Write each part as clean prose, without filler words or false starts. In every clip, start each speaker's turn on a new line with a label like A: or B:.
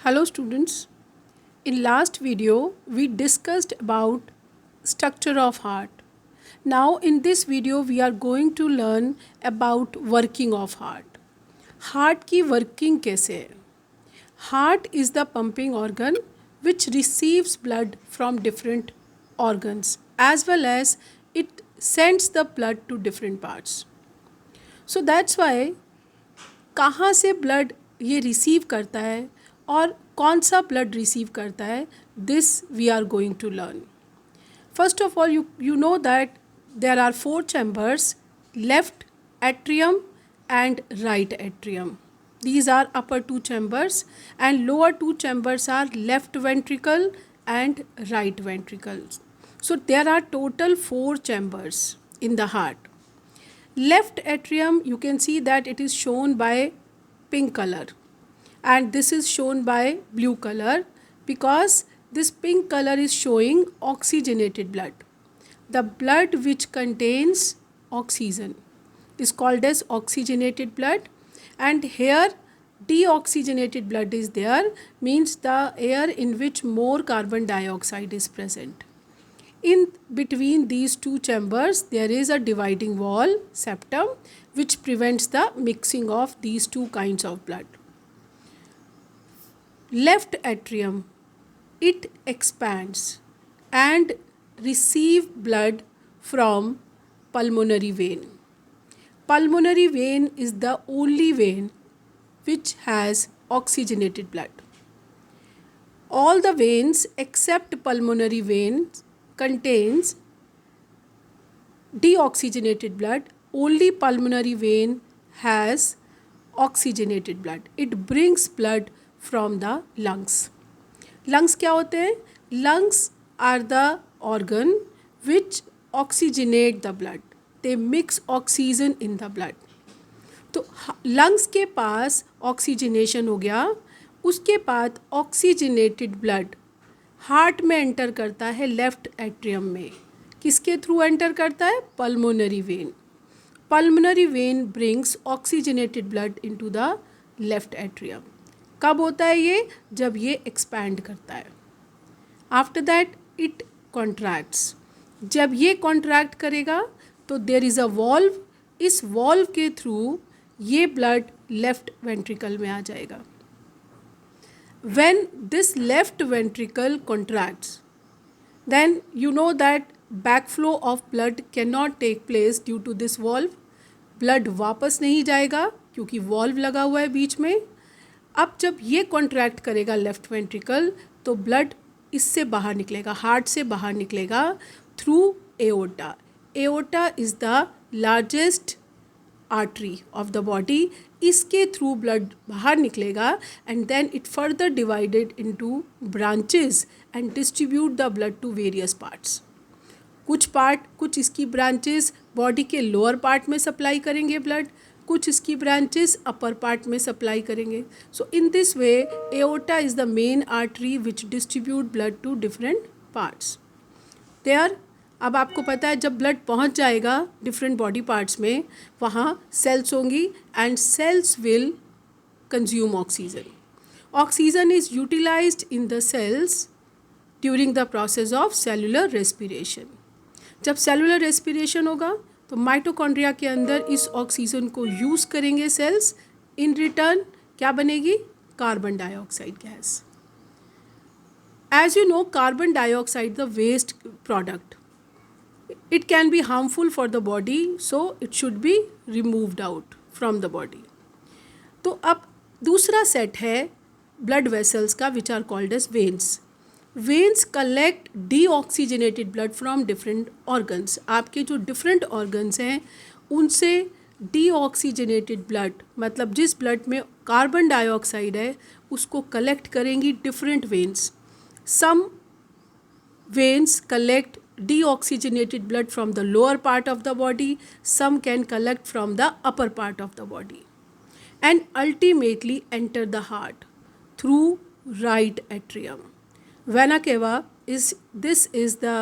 A: Hello students. In last video we discussed about structure of heart. Now in this video we are going to learn about working of heart. Heart की working कैसे है? Heart is the pumping organ which receives blood from different organs as well as it sends the blood to different parts. So that's why कहाँ से blood ये receive करता है और कौन सा ब्लड रिसीव करता है, this we are going to learn. First of all you know that there are 4 chambers: left atrium and right atrium. These are upper 2 chambers and lower 2 chambers are left ventricle and right ventricle. So there are total 4 chambers in the heart. Left atrium, you can see that it is shown by pink color and this is shown by blue color because this pink color is showing oxygenated blood. The blood which contains oxygen is called as oxygenated blood, and here deoxygenated blood is there, means the air in which more carbon dioxide is present. In between these 2 chambers there is a dividing wall, septum, which prevents the mixing of these 2 kinds of blood. Left atrium, it expands and receive blood from pulmonary vein. Pulmonary vein is the only vein which has oxygenated blood. All the veins except pulmonary veins contains deoxygenated blood. Only pulmonary vein has oxygenated blood. It brings blood from the lungs. Lungs क्या होते हैं? Lungs are the organ which oxygenate the blood. They mix oxygen in the blood. तो lungs के पास oxygenation हो गया, उसके बाद oxygenated blood heart में एंटर करता है लेफ्ट एट्रियम में. किसके थ्रू एंटर करता है? Pulmonary vein. Pulmonary vein brings oxygenated blood into the left atrium. कब होता है ये? जब ये एक्सपैंड करता है. After that it contracts. जब ये कॉन्ट्रैक्ट करेगा तो देयर इज़ अ वॉल्व. इस वॉल्व के थ्रू ये ब्लड लेफ्ट वेंट्रिकल में आ जाएगा. When this left ventricle contracts, then you know that backflow of blood cannot take place due to this valve. Blood वापस नहीं जाएगा क्योंकि valve लगा हुआ है बीच में. अब जब ये contract करेगा left ventricle तो blood इससे बाहर निकलेगा, हार्ट से बाहर निकलेगा through aorta. Aorta is the largest artery of the body. इसके थ्रू ब्लड बाहर निकलेगा and then it further divided into branches and distribute the blood to various parts. कुछ इसकी ब्रांचेस बॉडी के लोअर पार्ट में सप्लाई करेंगे blood, कुछ इसकी ब्रांचेस अपर पार्ट में सप्लाई करेंगे. So in this way aorta is the main artery which distribute blood to different parts. There अब आपको पता है जब ब्लड पहुंच जाएगा डिफरेंट बॉडी पार्ट्स में, वहाँ सेल्स होंगी and cells will consume oxygen. Oxygen is utilised in the cells during the process of cellular respiration. जब सेलुलर रेस्पिरेशन होगा तो माइटोकॉन्ड्रिया के अंदर इस ऑक्सीजन को यूज़ करेंगे सेल्स. इन रिटर्न क्या बनेगी? Carbon dioxide gas. As you know, carbon dioxide the waste product. It can be harmful for the body, so it should be removed out from the body. तो अब दूसरा set है blood vessels का which are called as veins. Veins collect deoxygenated blood from different organs. आपके जो different organs हैं उनसे deoxygenated blood, मतलब जिस ब्लड में कार्बन डाइऑक्साइड है उसको कलेक्ट करेंगी different veins. Some veins collect deoxygenated blood from the lower part of the body, some can collect from the upper part of the body and ultimately enter the heart through right atrium. Vena cava is the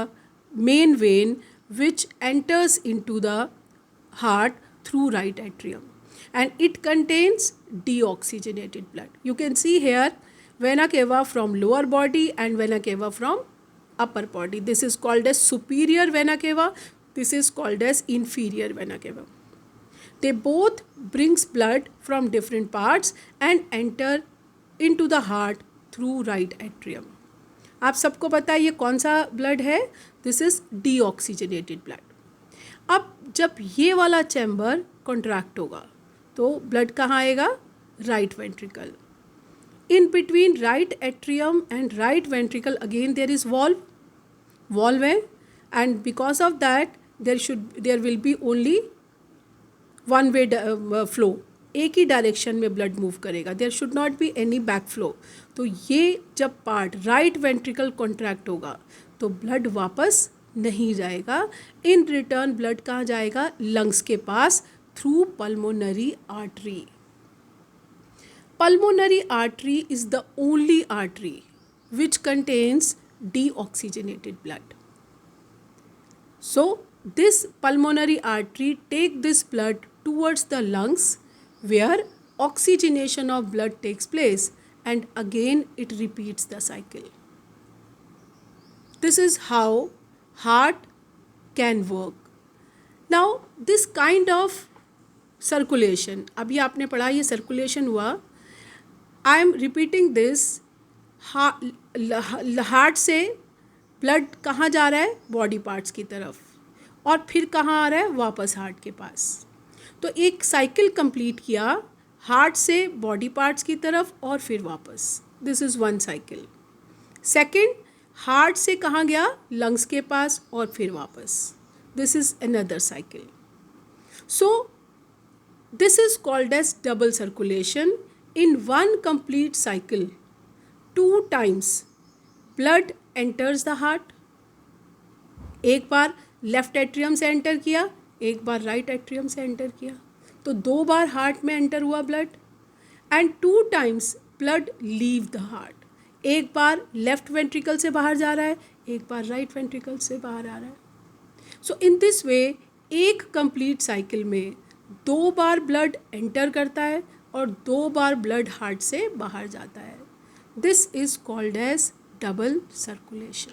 A: main vein which enters into the heart through right atrium and it contains deoxygenated blood. You can see here vena cava from lower body and vena cava from upper body. This is called as superior vena cava. This is called as inferior vena cava. They both brings blood from different parts and enter into the heart through right atrium. आप सबको पता है ये कौन सा blood है? This is deoxygenated blood. अब जब ये वाला चैम्बर कॉन्ट्रैक्ट होगा तो ब्लड कहाँ आएगा? Right ventricle. In between right atrium and right ventricle again there is valve है, and because of that there will be only one way flow. एक ही डायरेक्शन में ब्लड मूव करेगा. There should not be any back flow. तो ये जब part right ventricle contract होगा तो ब्लड वापस नहीं जाएगा. इन रिटर्न ब्लड कहाँ जाएगा? लंग्स के pass through pulmonary artery. Pulmonary artery is the only artery which contains deoxygenated blood. So this pulmonary artery take this blood towards the lungs where oxygenation of blood takes place, and again it repeats the cycle. This is how heart can work. Now this kind of circulation, अभी आपने पढ़ा ये circulation हुआ. I am repeating this. Heart से blood कहाँ जा रहा है? बॉडी पार्ट्स की तरफ, और फिर कहाँ आ रहा है? वापस हार्ट के पास. तो एक साइकिल कंप्लीट किया, हार्ट से बॉडी पार्ट्स की तरफ और फिर वापस. This is one cycle. Second, heart से कहाँ गया? लंग्स के पास और फिर वापस. This is another cycle. So this is called as double circulation. In one complete cycle, 2 times blood enters the heart. एक बार लेफ्ट एट्रियम से एंटर किया, एक बार राइट एट्रियम से एंटर किया, तो 2 बार हार्ट में एंटर हुआ blood. And 2 times blood leave the heart. एक बार लेफ्ट वेंट्रिकल से बाहर जा रहा है, एक बार राइट वेंट्रिकल से बाहर आ रहा है. सो इन दिस वे एक कंप्लीट साइकिल में 2 बार ब्लड एंटर करता है और 2 बार ब्लड हार्ट से बाहर जाता है. This is called as double circulation.